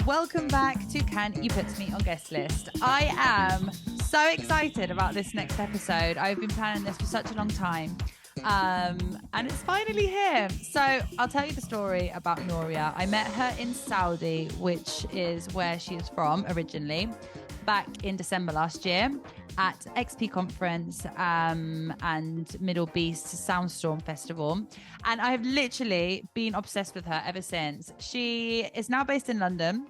welcome back to Can You Put Me on Guestlist. I am so excited about this next episode. I've been planning this for such a long time. And it's finally here. So I'll tell you the story about Nooriyah. I met her in Saudi, which is where she is from originally, back in December last year at XP Conference and Middle Beast Soundstorm Festival. And I have literally been obsessed with her ever since. She is now based in London,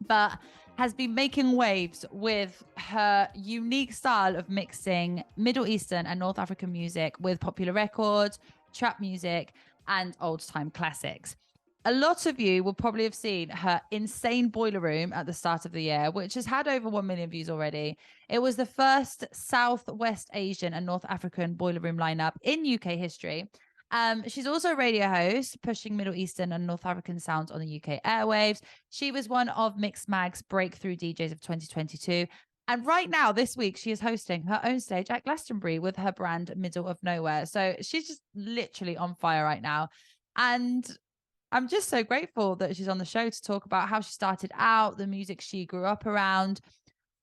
but has been making waves with her unique style of mixing Middle Eastern and North African music with popular records, trap music, and old-time classics. A lot of you will probably have seen her insane Boileroom at the start of the year, which has had over 1 million views already. It was the first Southwest Asian and North African Boileroom lineup in UK history. She's also a radio host, pushing Middle Eastern and North African sounds on the UK airwaves. She was one of Mixmag's breakthrough DJs of 2022. And right now, this week, she is hosting her own stage at Glastonbury with her brand Middle of Nowhere. So she's just literally on fire right now. And I'm just so grateful that she's on the show to talk about how she started out, the music she grew up around,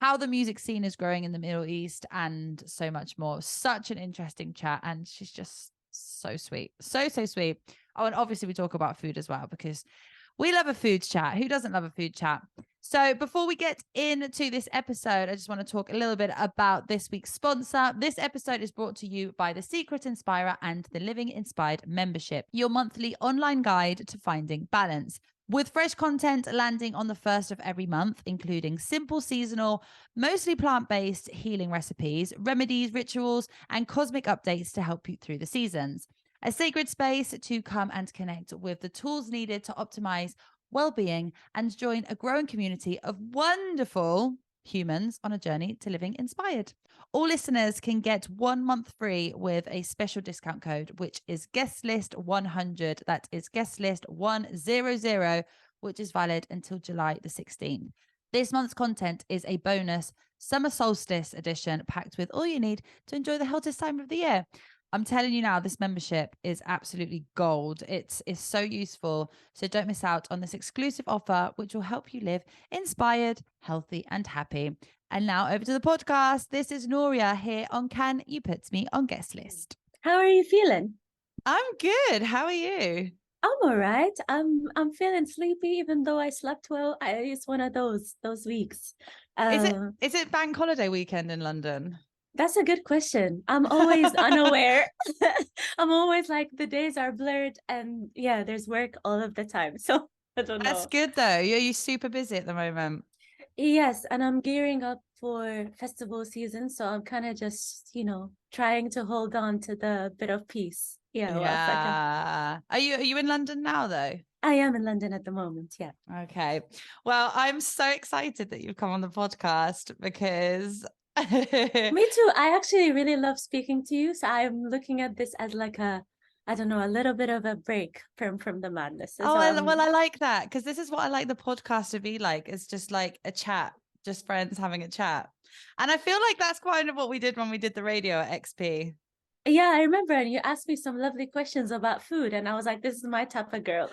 how the music scene is growing in the Middle East, and so much more. Such an interesting chat. And she's just so sweet. So sweet. Oh, and obviously we talk about food as well, because we love a food chat. Who doesn't love a food chat? So before we get into this episode, I just want to talk a little bit about this week's sponsor. This episode is brought to you by The Secret Inspirer and the Living Inspired membership, your monthly online guide to finding balance. With fresh content landing on the first of every month, including simple seasonal, mostly plant-based healing recipes, remedies, rituals, and cosmic updates to help you through the seasons. A sacred space to come and connect with the tools needed to optimize well-being and join a growing community of wonderful humans on a journey to living inspired. All listeners can get 1 month free with a special discount code, which is Guestlist100. That is Guestlist100, which is valid until July the 16th. This month's content is a bonus summer solstice edition packed with all you need to enjoy the hottest time of the year. I'm telling you now, this membership is absolutely gold. It's so useful. So don't miss out on this exclusive offer, which will help you live inspired, healthy, and happy. And now over to the podcast. This is Nooriyah here on Can You Put Me on Guestlist. How are you feeling? I'm good. How are you? I'm all right. I'm feeling sleepy, even though I slept well. It's one of those weeks. Is it bank holiday weekend in London? That's a good question. I'm always unaware. I'm always like, the days are blurred, and yeah, there's work all of the time. So I don't know. That's good though. Are you super busy at the moment? Yes, and I'm gearing up for festival season, so I'm kind of just, trying to hold on to the bit of peace. Yeah. Yeah. Are you in London now though? I am in London at the moment. Yeah. Okay. Well, I'm so excited that you've come on the podcast because Me too. I actually really love speaking to you. So I'm looking at this as like a little bit of a break from the madness. Oh, well, I like that, because this is what I like the podcast to be like. It's just like a chat, just friends having a chat. And I feel like that's kind of what we did when we did the radio at XP. Yeah, I remember. And you asked me some lovely questions about food. And I was like, this is my type of girl.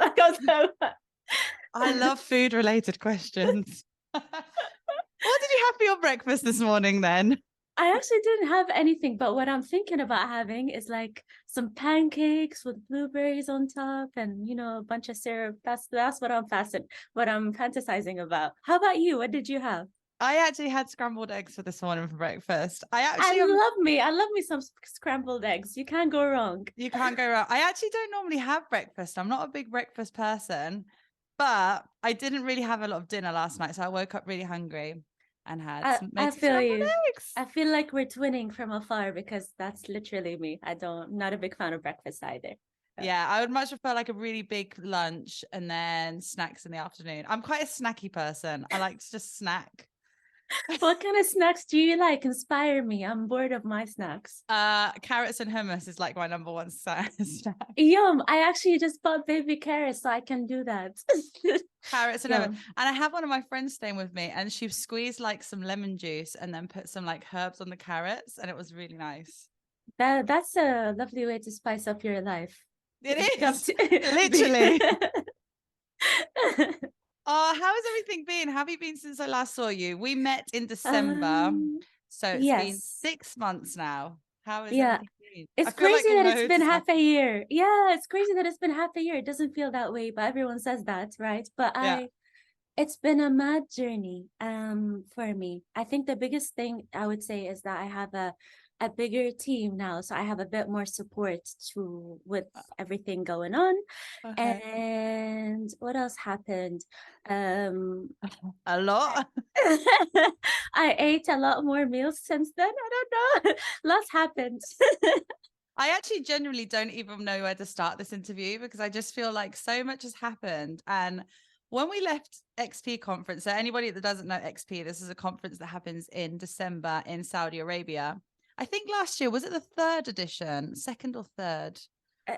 I love food related questions. What did you have for your breakfast this morning then? I actually didn't have anything, but what I'm thinking about having is like some pancakes with blueberries on top and, a bunch of syrup. That's what I'm fantasizing about. How about you? What did you have? I actually had scrambled eggs for this morning for breakfast. I love me some scrambled eggs. You can't go wrong. You can't go wrong. I actually don't normally have breakfast. I'm not a big breakfast person, but I didn't really have a lot of dinner last night. So I woke up really hungry and had some scrambled eggs. I feel like we're twinning from afar, because that's literally me. Not a big fan of breakfast either. Yeah, I would much prefer like a really big lunch and then snacks in the afternoon. I'm quite a snacky person. I like to just snack. What kind of snacks do you like? Inspire me. I'm bored of my snacks. Carrots and hummus is like my number one snack. Yum. I actually just bought baby carrots, so I can do that. Carrots and hummus. And I have one of my friends staying with me, and she squeezed like some lemon juice and then put some like herbs on the carrots, and it was really nice. That's a lovely way to spice up your life. It is. Literally. Oh, how has everything been? How have you been since I last saw you? We met in December, Um, so it's been yes. 6 months now. How has Yeah. everything been? I It's feel like crazy that it's loads been has half a happened. year. Yeah, it's crazy that it's been half a year. It doesn't feel that way, but everyone says that, right? But Yeah. it's been a mad journey for me. I think the biggest thing I would say is that I have a bigger team now, so I have a bit more support to with everything going on. Okay. And what else happened? Um A lot. I ate a lot more meals since then. I don't know. Lots happened. I actually genuinely don't even know where to start this interview because I just feel like so much has happened. And when we left XP conference, so anybody that doesn't know XP, this is a conference that happens in December in Saudi Arabia. I think last year, was it the third edition, second or third?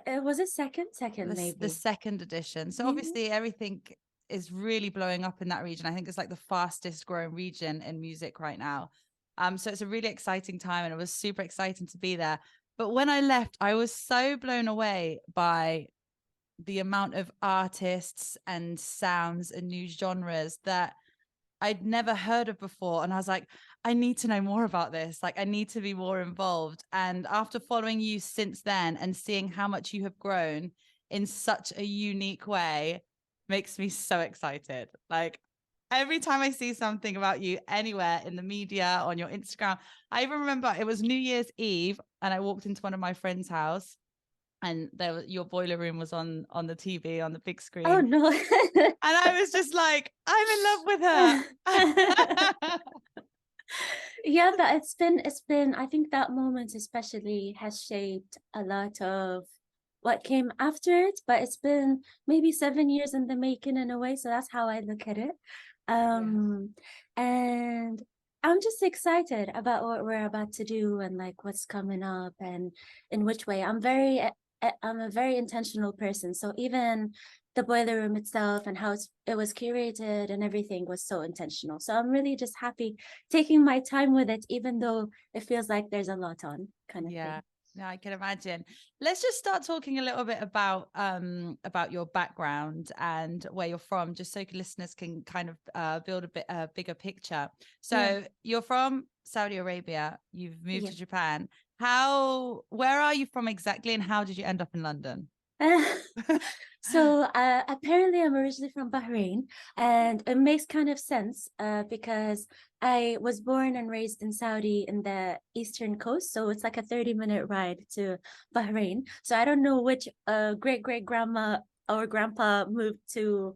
Was it second The maybe? second edition. So Yeah. obviously everything is really blowing up in that region. I think it's like the fastest growing region in music right now. So it's a really exciting time and it was super exciting to be there. But when I left, I was so blown away by the amount of artists and sounds and new genres that I'd never heard of before. And I was like, I need to know more about this. Like, I need to be more involved. And after following you since then and seeing how much you have grown in such a unique way, makes me so excited. Like, every time I see something about you anywhere in the media, on your Instagram, I even remember it was New Year's Eve and I walked into one of my friend's house and your Boileroom was on the TV on the big Oh screen. no. And I was just like, I'm in love with her. Yeah, but it's been I think that moment especially has shaped a lot of what came after it, but it's been maybe 7 years in the making in a way, so that's how I look at it. Yeah. Um and I'm just excited about what we're about to do and like what's coming up and in which way. I'm a very intentional person, so even the boiler room itself and how it was curated and everything was so intentional. So I'm really just happy taking my time with it, even though it feels like there's a lot on kind of Yeah. thing. No, I can imagine. Let's just start talking a little bit about your background and where you're from, just so listeners can kind of build a bigger picture. Yeah. So you're from Saudi Arabia, you've moved Yeah. to Japan. Where are you from exactly, and how did you end up in London? So apparently I'm originally from Bahrain, and it makes kind of sense because I was born and raised in Saudi in the eastern coast, so it's like a 30-minute ride to Bahrain. So I don't know which great grandma or grandpa moved to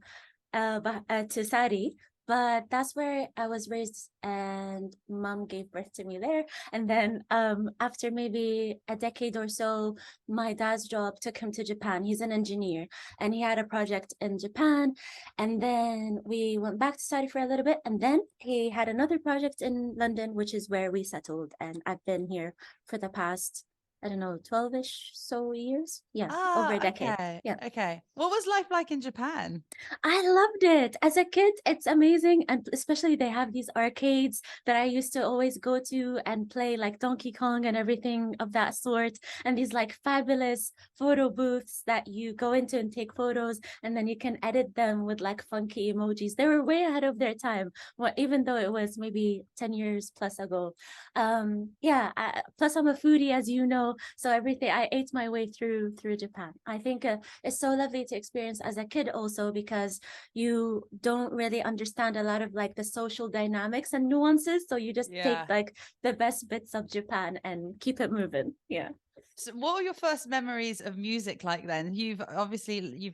Saudi, but that's where I was raised, and mom gave birth to me there. And then after maybe a decade or so, my dad's job took him to Japan. He's an engineer, and he had a project in Japan. And then we went back to Saudi for a little bit, and then he had another project in London, which is where we settled. And I've been here for the past, I don't know, 12-ish so years. Yeah, over a Ah, decade. okay. Yeah. Okay. What was life like in Japan? I loved it. As a kid, it's amazing. And especially they have these arcades that I used to always go to and play like Donkey Kong and everything of that sort. And these like fabulous photo booths that you go into and take photos and then you can edit them with like funky emojis. They were way ahead of their time, well, even though it was maybe 10 years plus ago. Yeah, plus I'm a foodie, as you know. So everything I ate my way through Japan. I think it's so lovely to experience as a kid also because you don't really understand a lot of like the social dynamics and nuances, so you just take Yeah. like the best bits of Japan and keep it moving. Yeah. So what were your first memories of music like then? You've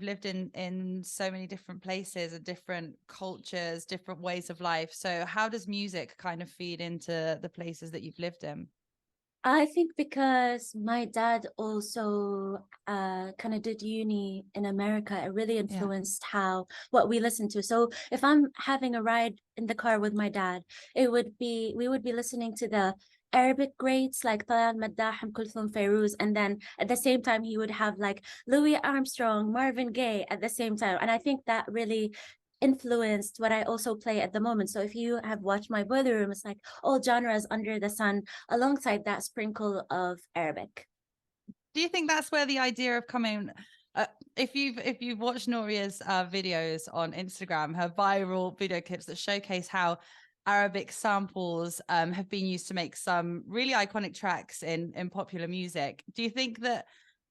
lived in so many different places and different cultures, different ways of life. So how does music kind of feed into the places that you've lived in? I think because my dad also kind of did uni in America, it really Yeah. influenced how what we listen to. So if I'm having a ride in the car with my dad, we would be listening to the Arabic greats like Talan Maddah, Kulthum Fairuz, and then at the same time he would have like Louis Armstrong, Marvin Gaye at the same time. And I think that really influenced what I also play at the moment. So if you have watched my boiler room, it's like all genres under the sun alongside that sprinkle of Arabic. Do you think that's where the idea of coming Uh, if you've watched Nooriyah's videos on Instagram, her viral video clips that showcase how Arabic samples have been used to make some really iconic tracks in popular music. Do you think that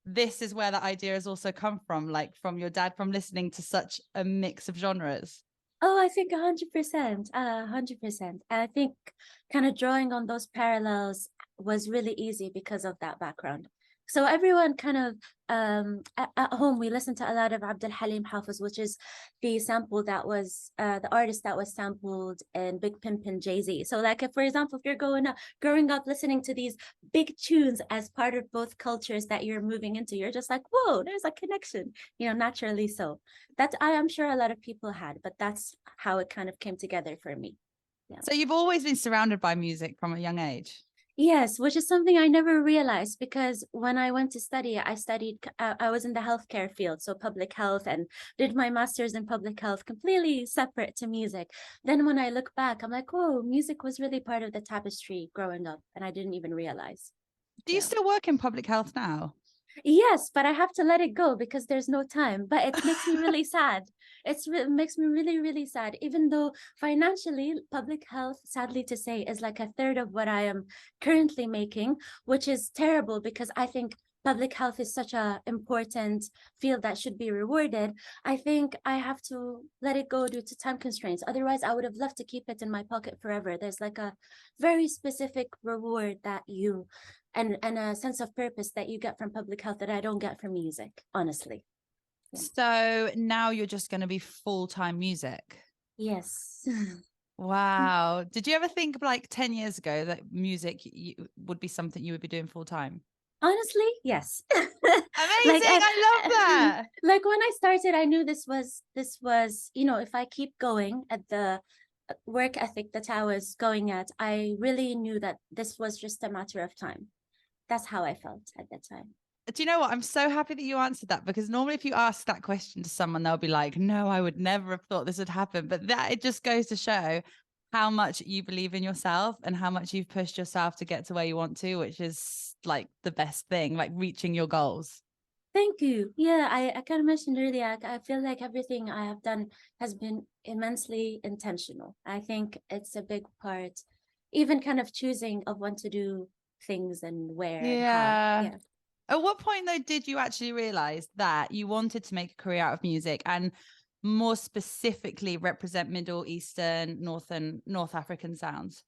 this is where the idea has also come from, like from your dad, from listening to such a mix of genres? Oh, I think 100%, 100%. I think kind of drawing on those parallels was really easy because of that background. So everyone kind of at home we listen to a lot of Abdul Halim Hafiz, which is the sample that was the artist that was sampled in Big Pimpin' Jay-Z. So like if for example if you're growing up listening to these big tunes as part of both cultures that you're moving into, you're just like, whoa, there's a connection, naturally. So that I am sure a lot of people had, but that's how it kind of came together for me. Yeah. So you've always been surrounded by music from a young age. Yes, which is something I never realized because when I went to study, I was in the healthcare field, so public health, and did my master's in public health, completely separate to music. Then when I look back, I'm like, oh, music was really part of the tapestry growing up, and I didn't even realize. Do you still work in public health now? Yes, but I have to let it go because there's no time. But it makes me really sad. It makes me really, really sad. Even though financially, public health, sadly to say, is like a third of what I am currently making, which is terrible because I think public health is such a important field that should be rewarded. I think I have to let it go due to time constraints. Otherwise, I would have loved to keep it in my pocket forever. There's like a very specific reward that you and a sense of purpose that you get from public health that I don't get from music, honestly. Yeah. So now you're just going to be full-time music. Yes. Wow. Did you ever think like 10 years ago that music would be something you would be doing full-time? Honestly, yes. Amazing. I love that. Like when I started, I knew this was, if I keep going at the work ethic that I was going at, I really knew that this was just a matter of time. That's how I felt at that time. Do you know what? I'm so happy that you answered that because normally if you ask that question to someone, they'll be like, no, I would never have thought this would happen. But that it just goes to show how much you believe in yourself and how much you've pushed yourself to get to where you want to, which is like the best thing, like reaching your goals. Thank you. Yeah, I kind of mentioned earlier, I feel like everything I have done has been immensely intentional. I think it's a big part, even kind of choosing of when to do things and where and how. Yeah. At what point though did you actually realize that you wanted to make a career out of music and more specifically represent Middle Eastern, North African sounds?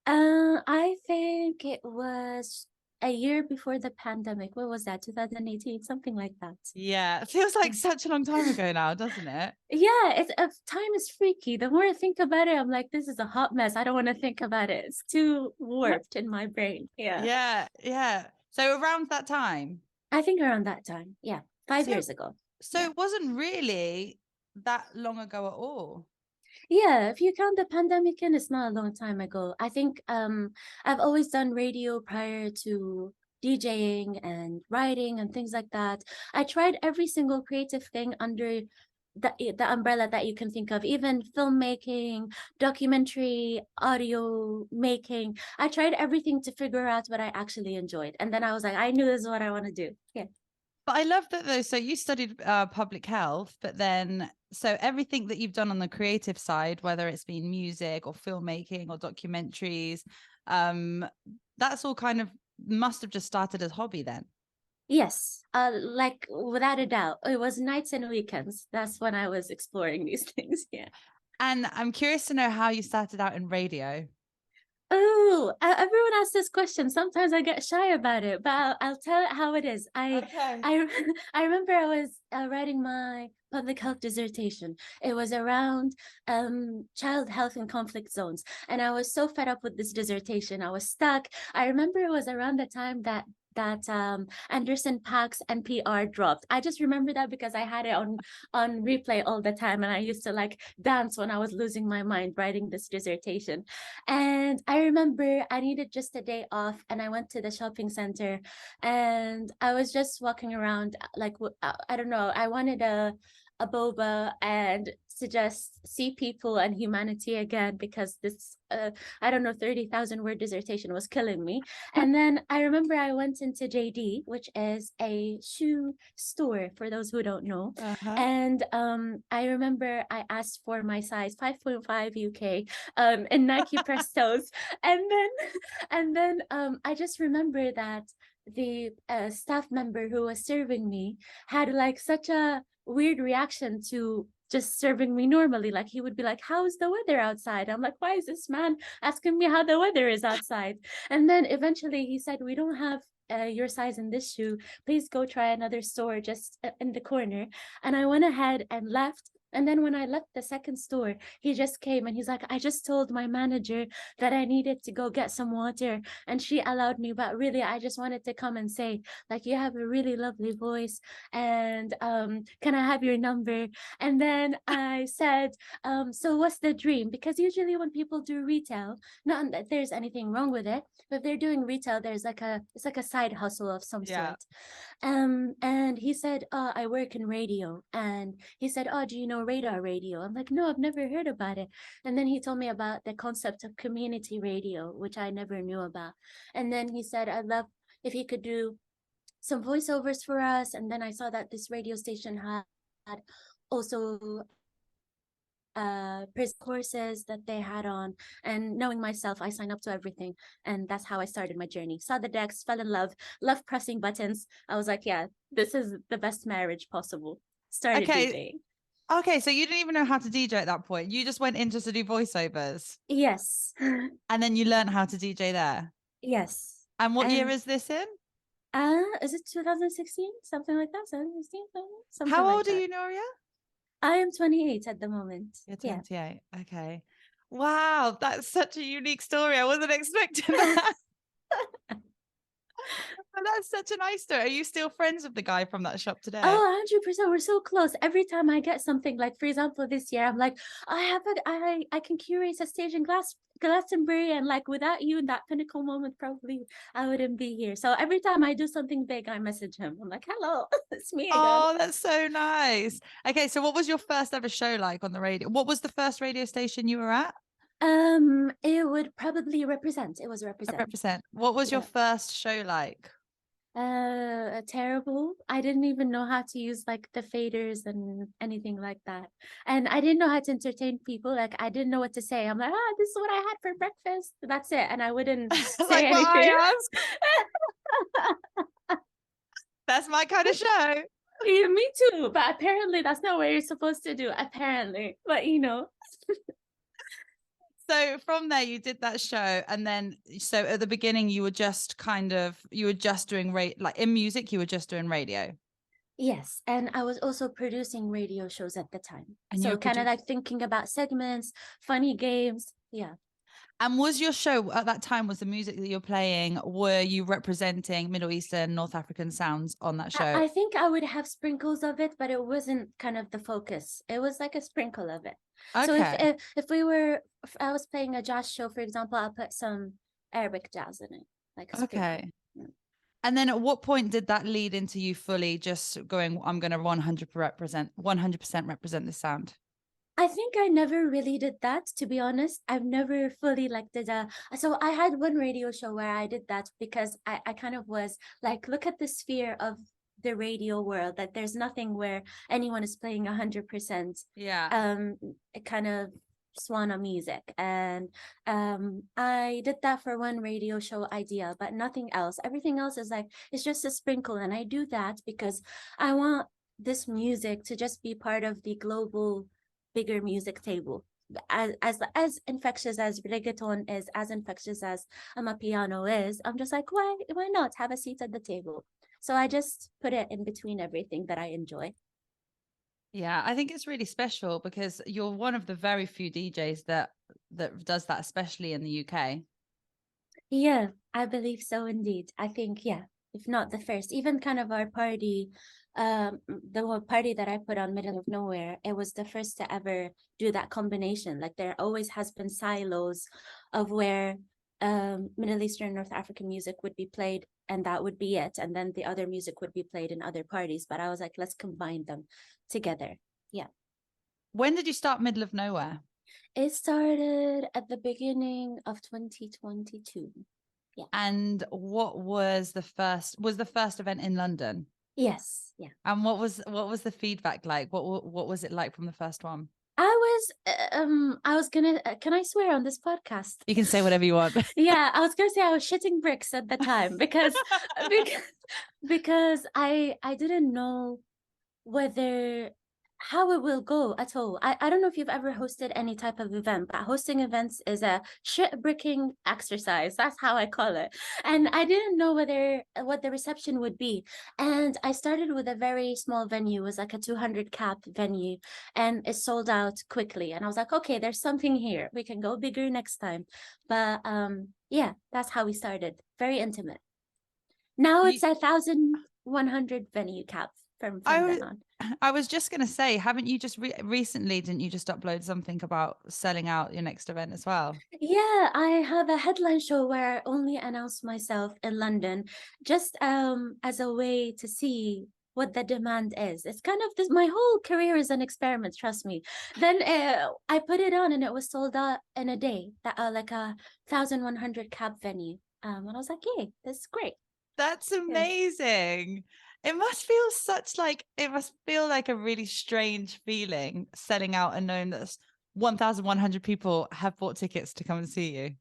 I think it was a year before the pandemic. What was that? 2018, something like that. Yeah, it feels like such a long time ago now, doesn't it? Yeah, time is freaky. The more I think about it, I'm like, this is a hot mess. I don't want to think about it. It's too warped in my brain. Yeah. Yeah. So around that time? I think around that time. Yeah. 5 years ago. So it wasn't really that long ago at all. Yeah, if you count the pandemic in, it's not a long time ago. I think I've always done radio prior to DJing and writing and things like that. I tried every single creative thing under the umbrella that you can think of, even filmmaking, documentary, audio making. I tried everything to figure out what I actually enjoyed. And then I was like, I knew this is what I want to do. Yeah. But I love that though. So you studied public health, but then so everything that you've done on the creative side, whether it's been music or filmmaking or documentaries, that's all kind of must have just started as hobby then. Yes, like without a doubt, it was nights and weekends. That's when I was exploring these things. Yeah. And I'm curious to know how you started out in radio. Oh, everyone asks this question. Sometimes I get shy about it, but I'll tell it how it is. I remember I was writing my public health dissertation. It was around child health in conflict zones, and I was so fed up with this dissertation. I was stuck. I remember it was around the time that Anderson .Paak's NPR dropped. I just remember that because I had it on replay all the time, and I used to like dance when I was losing my mind writing this dissertation. And I remember I needed just a day off, and I went to the shopping center, and I was just walking around like I don't know. I wanted a boba and to just see people and humanity again, because this I don't know, 30,000 word dissertation was killing me. And then I remember I went into JD, which is a shoe store for those who don't know. Uh-huh. And I remember I asked for my size 5.5 UK in Nike Prestos. And then I just remember that the staff member who was serving me had like such a weird reaction to just serving me normally. Like he would be like, how's the weather outside? I'm like, why is this man asking me how the weather is outside? And then eventually he said, we don't have your size in this shoe. Please go try another store just in the corner. And I went ahead and left. And then when I left the second store, he just came and he's like, I just told my manager that I needed to go get some water and she allowed me. But really, I just wanted to come and say, like, you have a really lovely voice and can I have your number? And then I said, so what's the dream? Because usually when people do retail, not that there's anything wrong with it, but if they're doing retail, it's like a side hustle of some sort. And he said, oh, I work in radio. And he said, oh, do you know radar radio? I'm like, no, I've never heard about it. And then he told me about the concept of community radio, which I never knew about. And then he said, I'd love if he could do some voiceovers for us. And then I saw that this radio station had also courses that they had on, and knowing myself, I signed up to everything, and that's how I started my journey. Saw the decks, fell in love, loved pressing buttons. I was like, yeah, this is the best marriage possible. Started DJing. Okay, so you didn't even know how to DJ at that point. You just went in just to do voiceovers. Yes. And then you learned how to DJ there. Yes. And what year is this in? Is it 2016? Something like that. 2016? Something How like old that. are you, Nooriyah? I am 28 at the moment. You're 28. Yeah. Okay. Wow, that's such a unique story. I wasn't expecting that. But that's such a nice story. Are you still friends with the guy from that shop today? Oh, 100%. We're so close. Every time I get something, like for example, this year, I'm like, I can curate a stage in Glastonbury, and like without you in that pinnacle moment, probably I wouldn't be here. So every time I do something big, I message him. I'm like, hello, it's me again. Oh, that's so nice. Okay, so what was your first ever show like on the radio? What was the first radio station you were at? It would probably Represent. It was Represent. Represent. What was your first show like? Terrible. I didn't even know how to use like the faders and anything like that. And I didn't know how to entertain people. Like I didn't know what to say. I'm like, this is what I had for breakfast. That's it. And I wouldn't say like anything. What I ask. That's my kind of show. Yeah, me too. But apparently that's not what you're supposed to do. Apparently. But you know. So from there you did that show, and then so at the beginning you were just doing like in music you were just doing radio. Yes, and I was also producing radio shows at the time. And so kind of like thinking about segments, funny games. Yeah. And was your show at that time, was the music that you're playing, were you representing Middle Eastern, North African sounds on that show? I think I would have sprinkles of it, but it wasn't kind of the focus. It was like a sprinkle of it. Okay. So if I was playing a jazz show, for example, I'll put some Arabic jazz in it. Like a sprinkle. Okay. Yeah. And then at what point did that lead into you fully just going, I'm going to 100% represent this sound? I think I never really did that, to be honest. I've never fully like so I had one radio show where I did that because I kind of was like, look at the sphere of the radio world, that there's nothing where anyone is playing 100%. Yeah. Kind of Swana music. And I did that for one radio show idea, but nothing else. Everything else is like, it's just a sprinkle. And I do that because I want this music to just be part of the global bigger music table, as infectious as reggaeton is, as infectious as amapiano is. I'm just like, why not have a seat at the table? So I just put it in between everything that I enjoy. Yeah, I think it's really special because you're one of the very few DJs that does that, especially in the UK. Yeah, I believe so indeed. I think, yeah, if not the first, even kind of our party, the party that I put on Middle of Nowhere, it was the first to ever do that combination. Like there always has been silos of where Middle Eastern, North African music would be played, and that would be it. And then the other music would be played in other parties. But I was like, let's combine them together. Yeah. When did you start Middle of Nowhere? It started at the beginning of 2022. Yeah. And what was the first event in London? Yes. Yeah. And what was the feedback like? What was it like from the first one? I was gonna, can I swear on this podcast? You can say whatever you want. Yeah, I was gonna say I was shitting bricks at the time because because I didn't know whether how it will go at all. I don't know if you've ever hosted any type of event, but hosting events is a shit bricking exercise. That's how I call it. And I didn't know whether what the reception would be. And I started with a very small venue, it was like a 200 cap venue, and it sold out quickly. And I was like, okay, there's something here. We can go bigger next time. But yeah, that's how we started. Very intimate. Now it's 1,100 venue cap from then on. I was just going to say, haven't you just recently, didn't you just upload something about selling out your next event as well? Yeah, I have a headline show where I only announce myself in London just as a way to see what the demand is. It's kind of this, my whole career is an experiment, trust me. Then I put it on and it was sold out in a day, that like a 1,100 cap venue. And I was like, yay, this is great. That's amazing. Yeah. It must feel like a really strange feeling selling out and knowing that 1,100 people have bought tickets to come and see you.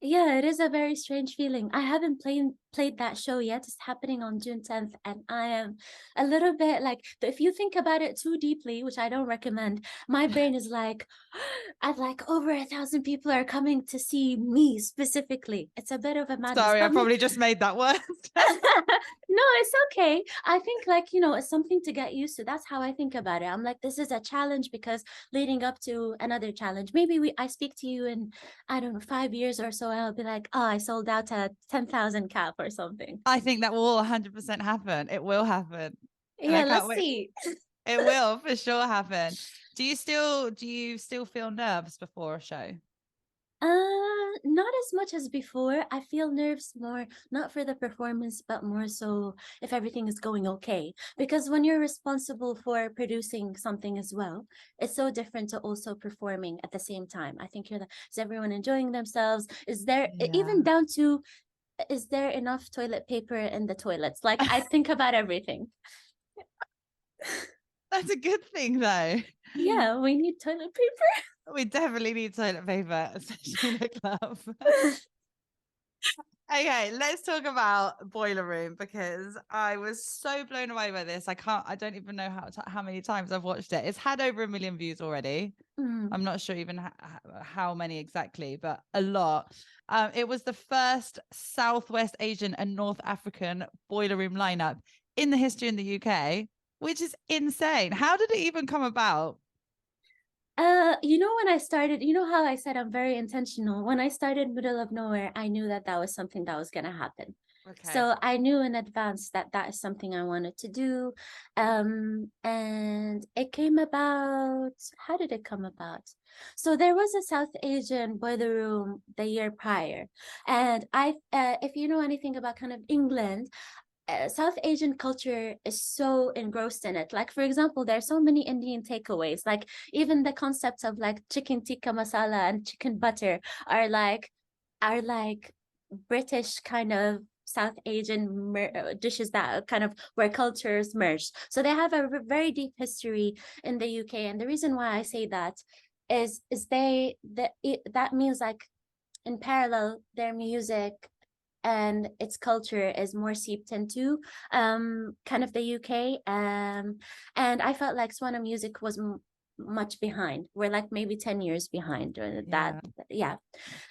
Yeah, it is a very strange feeling. I haven't played that show yet. It's happening on June 10th, and I am a little bit like, if you think about it too deeply, which I don't recommend, my brain is like, I've like over 1,000 people are coming to see me specifically. It's a bit of a madness. Sorry, I probably just made that word. No, it's okay. I think like, it's something to get used to. That's how I think about it. I'm like, this is a challenge because leading up to another challenge, maybe I speak to you in, I don't know, 5 years or so, and I'll be like, oh, I sold out a 10,000 cap or something. I think that will 100% happen. It will happen. Yeah, let's see. It will for sure happen. Do you still feel nerves before a show? Not as much as before. I feel nerves more, not for the performance, but more so if everything is going okay. Because when you're responsible for producing something as well, it's so different to also performing at the same time. I think is everyone enjoying themselves? Is there even down to, is there enough toilet paper in the toilets? Like I think about everything. That's a good thing though. Yeah, we need toilet paper. We definitely need toilet paper, especially in the club. Okay, let's talk about Boileroom because I was so blown away by this. I don't even know how many times I've watched it. It's had over 1 million views already. I'm not sure even how many exactly, but a lot. It was the first Southwest Asian and North African Boileroom lineup in the history in the UK, which is insane. How did it even come about? When I started, how I said I'm very intentional. When I started Middle of Nowhere, I knew that was something that was going to happen. Okay. So I knew in advance that is something I wanted to do. And it came about, how did it come about? So there was a South Asian Boileroom the year prior. And if you know anything about kind of England, South Asian culture is so engrossed in it. Like, for example, there are so many Indian takeaways. Like, even the concepts of like chicken tikka masala and chicken butter are like British kind of South Asian dishes that kind of where cultures merge. So they have a very deep history in the UK. And the reason why I say that is that means like in parallel, their music and its culture is more seeped into kind of the UK. And I felt like Swana Music was much behind. We're like maybe 10 years behind that. Yeah.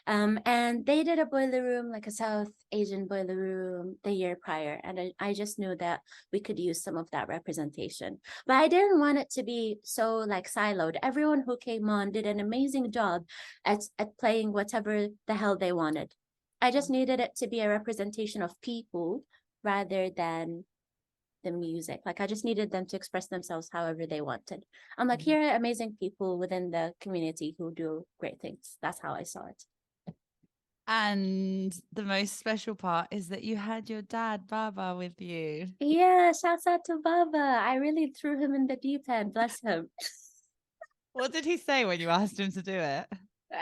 And they did a Boileroom, like a South Asian Boileroom the year prior. And I just knew that we could use some of that representation. But I didn't want it to be so like siloed. Everyone who came on did an amazing job at playing whatever the hell they wanted. I just needed it to be a representation of people rather than the music. Like I just needed them to express themselves however they wanted. I'm like, here are amazing people within the community who do great things. That's how I saw it. And the most special part is that you had your dad, Baba, with you. Yeah, shouts out to Baba. I really threw him in the deep end. Bless him. What did he say when you asked him to do it?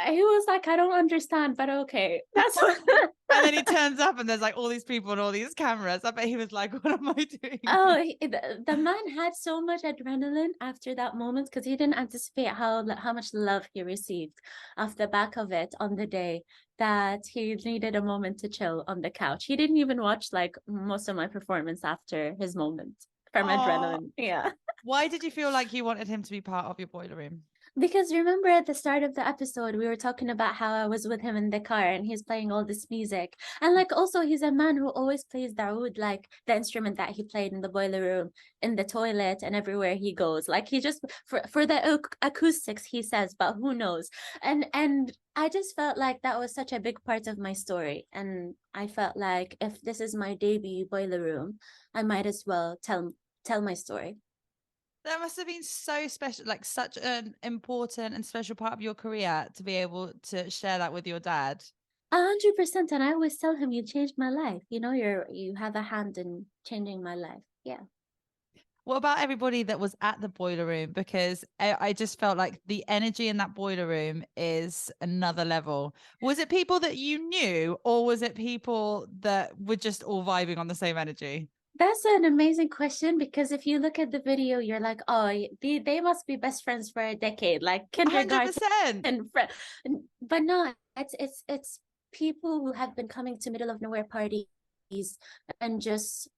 He was like, I don't understand, but okay. That's what. And then he turns up and there's like all these people and all these cameras. I bet he was like, what am I doing? Oh, the man had so much adrenaline after that moment because he didn't anticipate how much love he received off the back of it on the day that he needed a moment to chill on the couch. He didn't even watch like most of my performance after his moment from adrenaline. Yeah. Why did you feel like you wanted him to be part of your boiler room? Because remember at the start of the episode, we were talking about how I was with him in the car and he's playing all this music. And like also he's a man who always plays the oud, like the instrument that he played in the boiler room, in the toilet and everywhere he goes. Like he just for the acoustics he says, but who knows? And I just felt like that was such a big part of my story. And I felt like if this is my debut boiler room, I might as well tell my story. That must have been so special, like such an important and special part of your career to be able to share that with your dad. 100%. And I always tell him, you changed my life. You know, you have a hand in changing my life. Yeah. What about everybody that was at the boiler room? Because I just felt like the energy in that boiler room is another level. Was it people that you knew, or was it people that were just all vibing on the same energy? That's an amazing question because if you look at the video, you're like, oh, they must be best friends for a decade, like kindergarten 100%. friend. But no, it's people who have been coming to middle of nowhere parties and just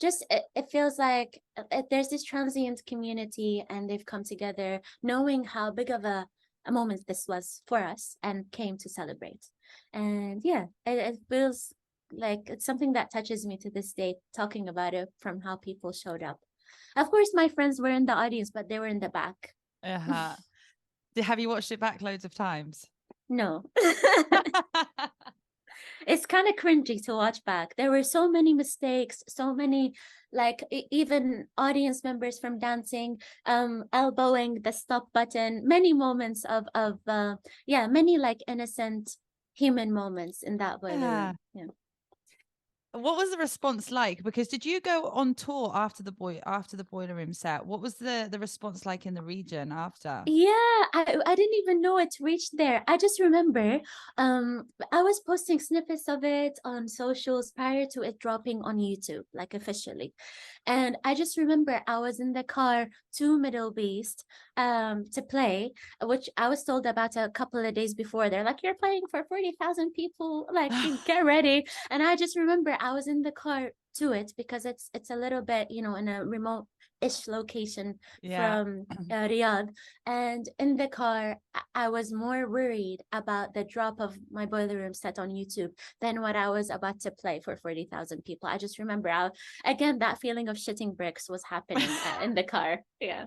it feels like there's this transient community and they've come together knowing how big of a moment this was for us and came to celebrate. And yeah, it feels like it's something that touches me to this day, talking about it from how people showed up. Of course, my friends were in the audience, but they were in the back. Uh-huh. Have you watched it back loads of times? No. It's kind of cringy to watch back. There were so many mistakes, so many like even audience members from dancing, elbowing the stop button, many moments of yeah, many like innocent human moments in that boiler room. Yeah. What was the response like? Because did you go on tour after the boiler room set? What was the response like in the region after? Yeah, I didn't even know it reached there. I just remember I was posting snippets of it on socials prior to it dropping on YouTube, like officially. And I just remember I was in the car to Middle Beast to play, which I was told about a couple of days before. They're like, you're playing for 40,000 people, like get ready. And I just remember I was in the car to it because it's a little bit, you know, in a remote-ish location from Riyadh. And in the car, I was more worried about the drop of my boiler room set on YouTube than what I was about to play for 40,000 people. I just remember, again, that feeling of shitting bricks was happening in the car. Yeah.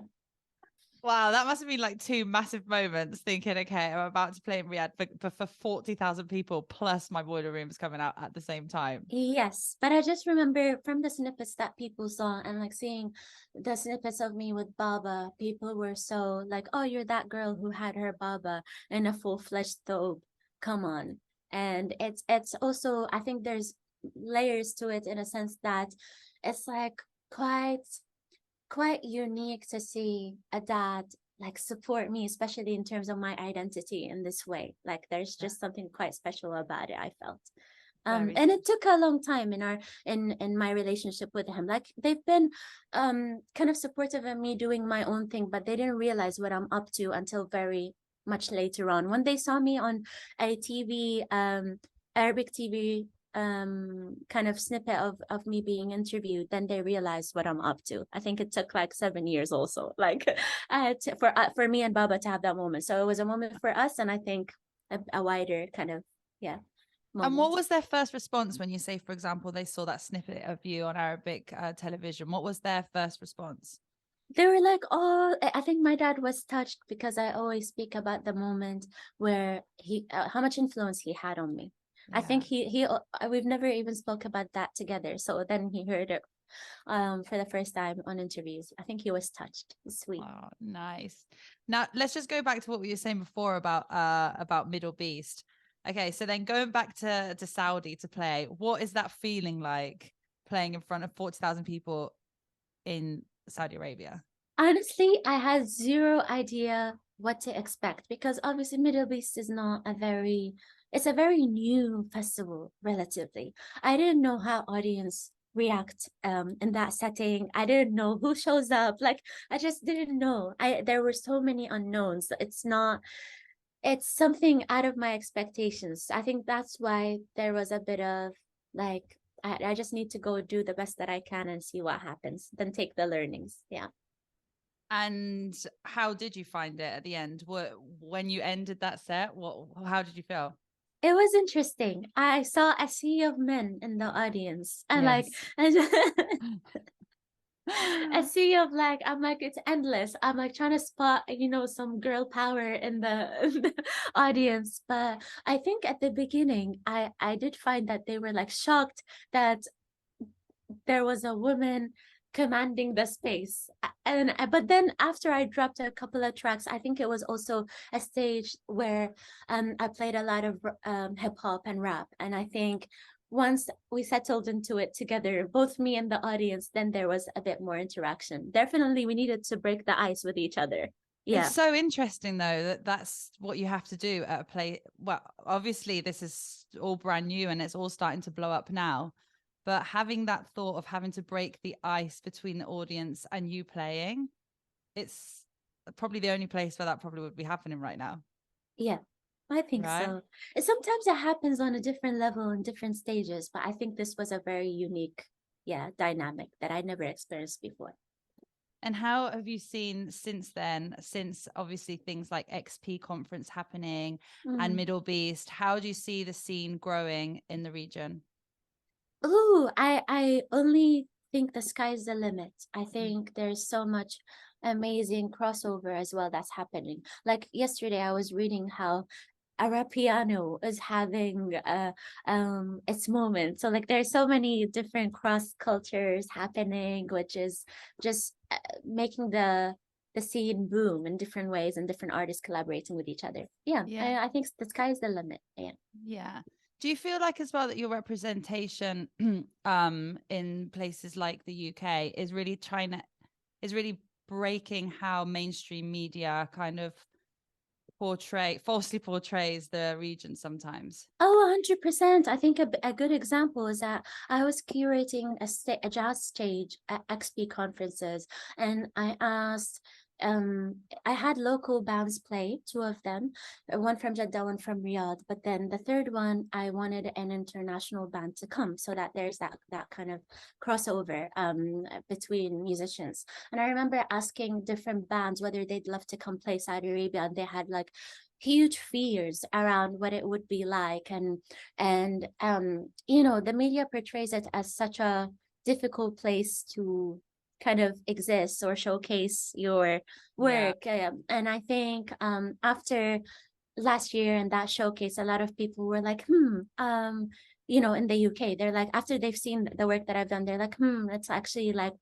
Wow, that must have been like two massive moments thinking, okay, I'm about to play in Riyadh for 40,000 people, plus my boiler room is coming out at the same time. Yes, but I just remember from the snippets that people saw and like seeing the snippets of me with Baba, people were so like, oh, you're that girl who had her Baba in a full-fledged thobe. Come on. And it's also, I think there's layers to it in a sense that it's like quite unique to see a dad like support me, especially in terms of my identity in this way. Like there's just something quite special about it, I felt. And it took a long time in my relationship with him. Like they've been kind of supportive of me doing my own thing, but they didn't realize what I'm up to until very much later on. When they saw me on a TV, Arabic TV kind of snippet of me being interviewed, then they realized what I'm up to. I think it took like 7 years also, like for me and Baba to have that moment. So it was a moment for us, and I think a wider kind of moment. And what was their first response when you say, for example, they saw that snippet of you on Arabic television? What was their first response? They were like, oh, I think my dad was touched because I always speak about the moment where he how much influence he had on me. I think he we've never even spoke about that together. So then he heard it for the first time on interviews. I think he was touched. Sweet. Oh, nice. Now let's just go back to what we were saying before about Middle Beast. Okay, so then going back to Saudi to play, what is that feeling like playing in front of 40,000 people in Saudi Arabia? Honestly, I had zero idea what to expect, because obviously Middle East is not a very, it's a very new festival relatively. I didn't know how audience react in that setting. I didn't know who shows up. Like I just didn't know. There were so many unknowns. It's something out of my expectations. I think that's why there was a bit of like I just need to go do the best that I can and see what happens, then take the learnings. Yeah. And how did you find it at the end? When you ended that set, how did you feel? It was interesting. I saw a sea of men in the audience, and like Yes. a sea of like, I'm like, it's endless. I'm like trying to spot, some girl power in the audience. But I think at the beginning, I did find that they were like shocked that there was a woman commanding the space. And but then after I dropped a couple of tracks, I think it was also a stage where I played a lot of hip hop and rap. And I think once we settled into it together, both me and the audience, then there was a bit more interaction. Definitely we needed to break the ice with each other. It's Yeah. so interesting though that that's what you have to do at a play. Well, obviously this is all brand new and it's all starting to blow up now, but having that thought of having to break the ice between the audience and you playing, it's probably the only place where that probably would be happening right now, Yeah, I think right? so. Sometimes it happens on a different level in different stages, but I think this was a very unique, yeah, dynamic that I never experienced before. And how have you seen since then, since obviously things like XP conference happening and Mm. Middle Beast, how do you see the scene growing in the region? Ooh, I only think the sky's the limit. I think there's so much amazing crossover as well that's happening. Like yesterday, I was reading how Arapiano is having its moment. So like there's so many different cross cultures happening, which is just making the scene boom in different ways and different artists collaborating with each other. Yeah, Yeah. I think the sky is the limit. Yeah. Yeah. Do you feel like as well that your representation in places like the UK is really breaking how mainstream media kind of falsely portrays the region sometimes? Oh, 100%. I think a good example is that I was curating a jazz stage at XP conferences, and I had local bands play, two of them, one from Jeddah, one from Riyadh. But then the third one, I wanted an international band to come so that there's that kind of crossover between musicians. And I remember asking different bands whether they'd love to come play Saudi Arabia, and they had like huge fears around what it would be like, and the media portrays it as such a difficult place to kind of exist or showcase your Yeah. work, and I think after last year and that showcase, a lot of people were like in the UK, they're like, after they've seen the work that I've done, they're like, it's actually like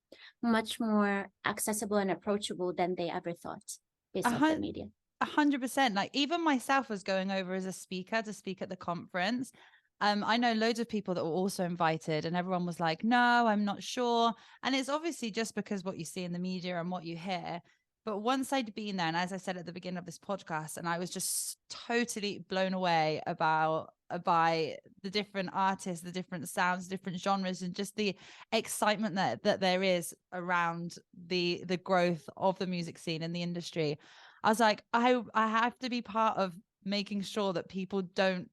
much more accessible and approachable than they ever thought A based off the hun- media. 100%. Like even myself was going over as a speaker to speak at the conference. I know loads of people that were also invited, and everyone was like, no, I'm not sure. And it's obviously just because what you see in the media and what you hear. But once I'd been there, and as I said at the beginning of this podcast, and I was just totally blown away about by the different artists, the different sounds, different genres, and just the excitement that there is around the growth of the music scene in the industry. I was like, I have to be part of making sure that people don't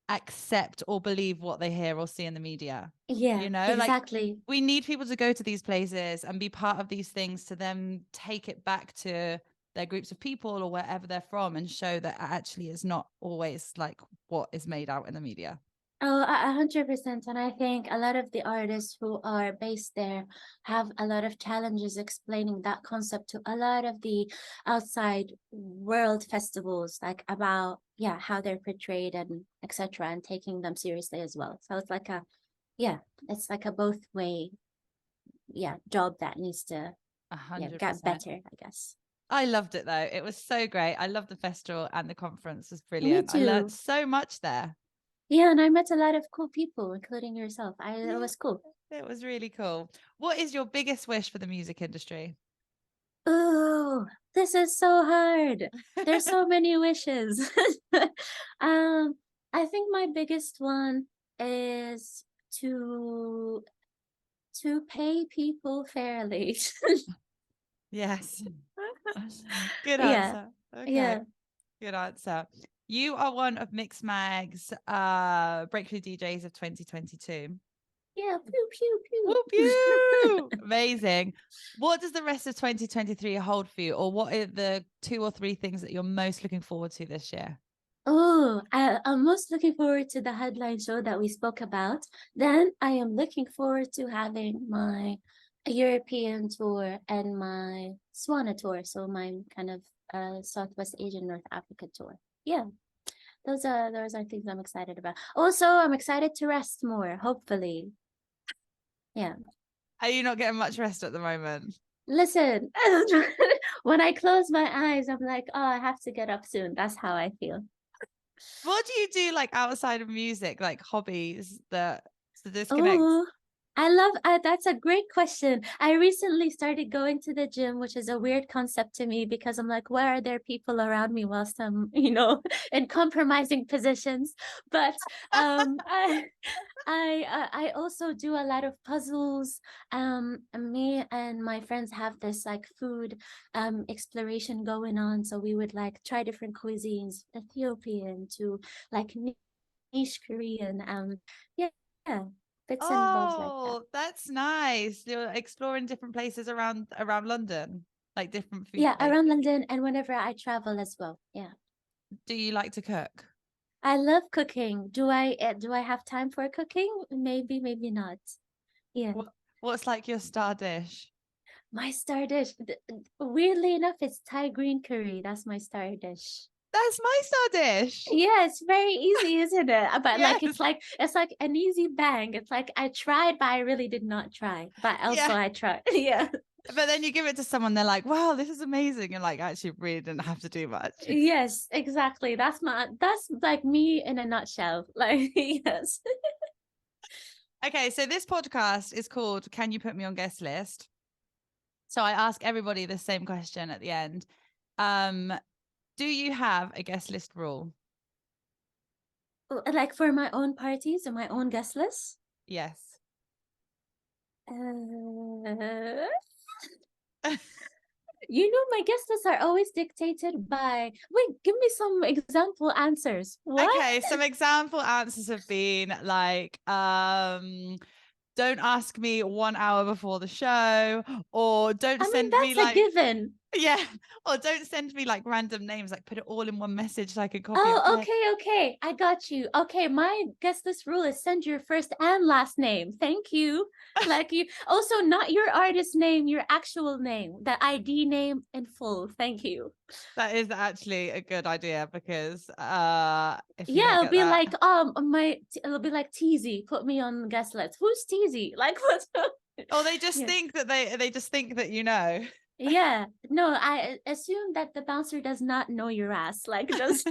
accept or believe what they hear or see in the media. Yeah, You know, like exactly. we need people to go to these places and be part of these things to then take it back to their groups of people or wherever they're from and show that actually it's not always like what is made out in the media. Oh, 100%. And I think a lot of the artists who are based there have a lot of challenges explaining that concept to a lot of the outside world festivals, like about, yeah, how they're portrayed and etc., and taking them seriously as well. So it's like yeah, it's like a both way, yeah, job that needs to, A yeah, hundred get percent. better, I guess. I loved it though. It was so great. I loved the festival and the conference was Me brilliant. I learned too. so much there. Yeah, and I met a lot of cool people, including yourself. It Yeah, was cool. it was really cool. What is your biggest wish for the music industry? Oh, this is so hard. There's so many wishes. Um, I think my biggest one is to pay people fairly. Yes. Good Yeah, answer. Okay. yeah, Good answer. You are one of Mixmag's breakthrough DJs of 2022. yeah. Pew pew Whoop pew. you! Amazing. What does the rest of 2023 hold for you, or what are the 2 or 3 things that you're most looking forward to this year? Oh, I'm most looking forward to the headline show that we spoke about. Then I am looking forward to having my European tour and my Swana tour. So my kind of Southwest Asian North Africa tour. Yeah, those are things I'm excited about. Also, I'm excited to rest more, hopefully. Yeah. Are you not getting much rest at the moment? Listen, when I close my eyes, I'm like, oh, I have to get up soon. That's how I feel. What do you do like outside of music, like hobbies that to disconnect? Oh, that's a great question. I recently started going to the gym, which is a weird concept to me because I'm like, why are there people around me whilst I'm, in compromising positions? But I I also do a lot of puzzles. Me and my friends have this like food exploration going on. So we would like try different cuisines, Ethiopian to like niche Korean. Yeah, yeah, bits and bobs like that. Oh, that's nice. You're exploring different places around London, like different food Yeah, places. around London and whenever I travel as well. Yeah. Do you like to cook? I love cooking. Do I have time for cooking? Maybe, maybe not. Yeah. What what's like your star dish? My star dish, weirdly enough, it's Thai green curry. That's my star dish. That's my star dish. Yeah, it's very easy, isn't it? But like Yes. it's like an easy bang. It's like I tried, but I really did not try. But also Yeah. I tried. Yeah. But then you give it to someone, they're like, wow, this is amazing. You're like, actually, really didn't have to do much. Yes, exactly. That's like me in a nutshell. Like, yes. Okay, so this podcast is called Can You Put Me on Guest List? So I ask everybody the same question at the end. Um, do you have a guest list rule? Like for my own parties and my own guest list. Yes. Uh, my guest lists are always dictated by. Wait, give me some example answers. What? Okay, some example answers have been like, don't ask me 1 hour before the show, or don't I mean, send me that's a like, given. yeah, or don't send me like random names, like put it all in one message so I can copy and Oh, paste. okay. I got you. Okay, my guest list rule is send your first and last name. Thank you. Like you also not your artist name, your actual name, the ID name in full. Thank you. That is actually a good idea because if you Yeah, don't it'll get be that, like it'll be like Teasy. Put me on the guest list. Who's Teasy? Like what? or they just Yeah. think that they just think that you know. Yeah. No, I assume that the bouncer does not know your ass. Like just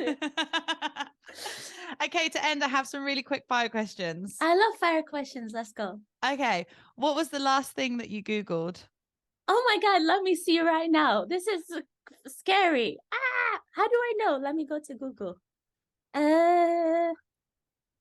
Okay, to end, I have some really quick fire questions. I love fire questions. Let's go. Okay, what was the last thing that you Googled? Oh my God, let me see right now. This is scary. Ah, how do I know? Let me go to Google. Uh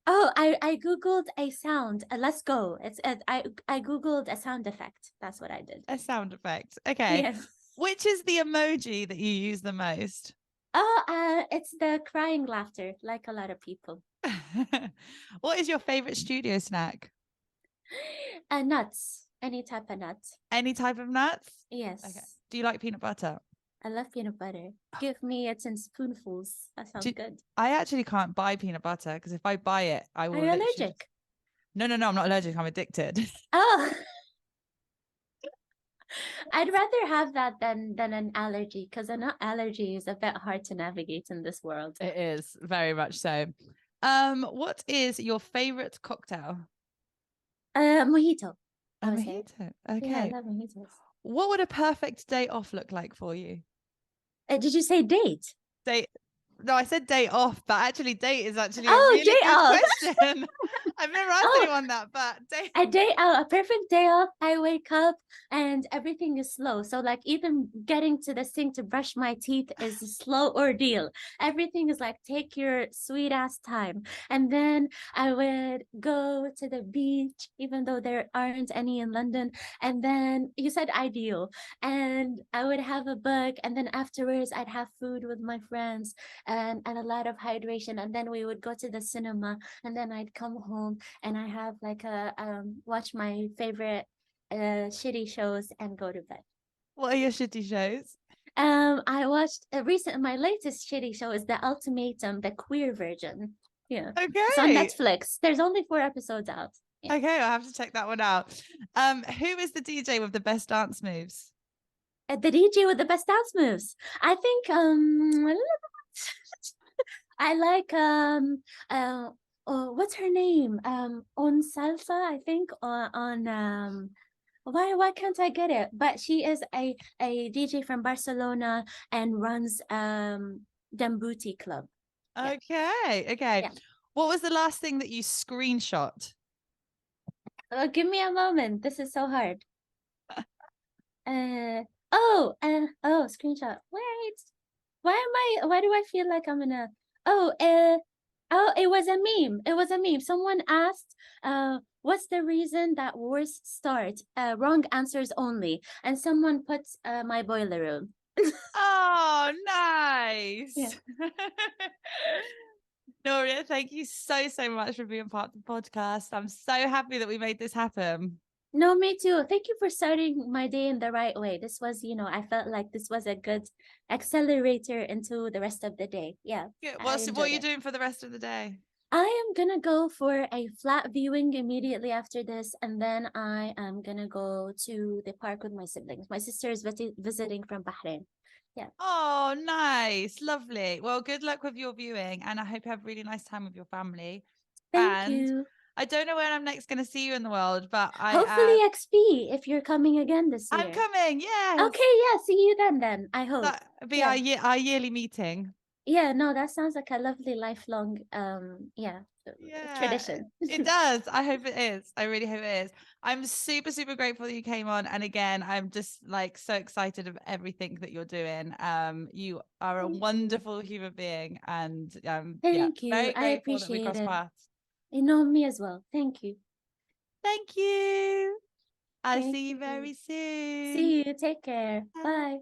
oh, I Googled a sound. Let's go. I Googled a sound effect. That's what I did. A sound effect. Okay. Yes. Which is the emoji that you use the most? Oh, it's the crying laughter, like a lot of people. What is your favorite studio snack? Nuts. Any type of nuts. Any type of nuts? Okay. Yes. Do you like peanut butter? I love peanut butter. Give me it in spoonfuls. That sounds good. I actually can't buy peanut butter because if I buy it, I Are will you literally. allergic? No, I'm not allergic. I'm addicted. Oh, I'd rather have that than an allergy because an allergy is a bit hard to navigate in this world. It is very much so. What is your favorite cocktail? Mojito. A I would say. mojito. Yeah, I Okay. love mojitos. What would a perfect day off look like for you? Did you say date? Day No, I said day off, but actually date is actually a Oh, really day good off. question. I've never asked Oh, anyone that, but day. a day out, a perfect day off. I wake up and everything is slow. So like even getting to the sink to brush my teeth is a slow ordeal. Everything is like take your sweet ass time. And then I would go to the beach, even though there aren't any in London. And then you said ideal. And I would have a book. And then afterwards I'd have food with my friends and a lot of hydration. And then we would go to the cinema. And then I'd come home and I have like a watch my favorite shitty shows and go to bed. What are your shitty shows? I watched my latest shitty show is The Ultimatum, the queer version. Yeah. It's on Okay. Netflix. There's only 4 episodes out. Yeah. Okay, I'll have to check that one out. Who is the DJ with the best dance moves? The DJ with the best dance moves. I think I like what's her name? On Salsa, I think on why can't I get it? But she is a DJ from Barcelona and runs Dembuti Club. Yeah. Okay. Yeah. What was the last thing that you screenshot? Give me a moment. This is so hard. Screenshot. Wait. Why do I feel like I'm in a it was a meme. It was a meme. Someone asked, what's the reason that wars start? Wrong answers only. And someone puts my boiler room. Oh, nice. Yeah. Nooriyah, thank you so much for being part of the podcast. I'm so happy that we made this happen. No, me too. Thank you for starting my day in the right way. This was, I felt like this was a good accelerator into the rest of the day. Yeah. What are you doing for the rest of the day? I am gonna go for a flat viewing immediately after this, and then I am gonna go to the park with my siblings. My sister is visiting from Bahrain. Yeah. Oh, nice. Lovely. Well, good luck with your viewing, and I hope you have a really nice time with your family. Thank you. I don't know when I'm next going to see you in the world, but hopefully XP if you're coming again this year. I'm coming. Yes. Okay. Yeah. See you then. I hope that'll be our yearly meeting. Yeah. No, that sounds like a lovely lifelong tradition. It does. I hope it is. I really hope it is. I'm super grateful that you came on, and again, I'm just like so excited of everything that you're doing. You are a wonderful human being, and Thank you. very I grateful that we crossed paths. You know me as well. Thank you. I'll see you very soon. See you. Take care. Bye.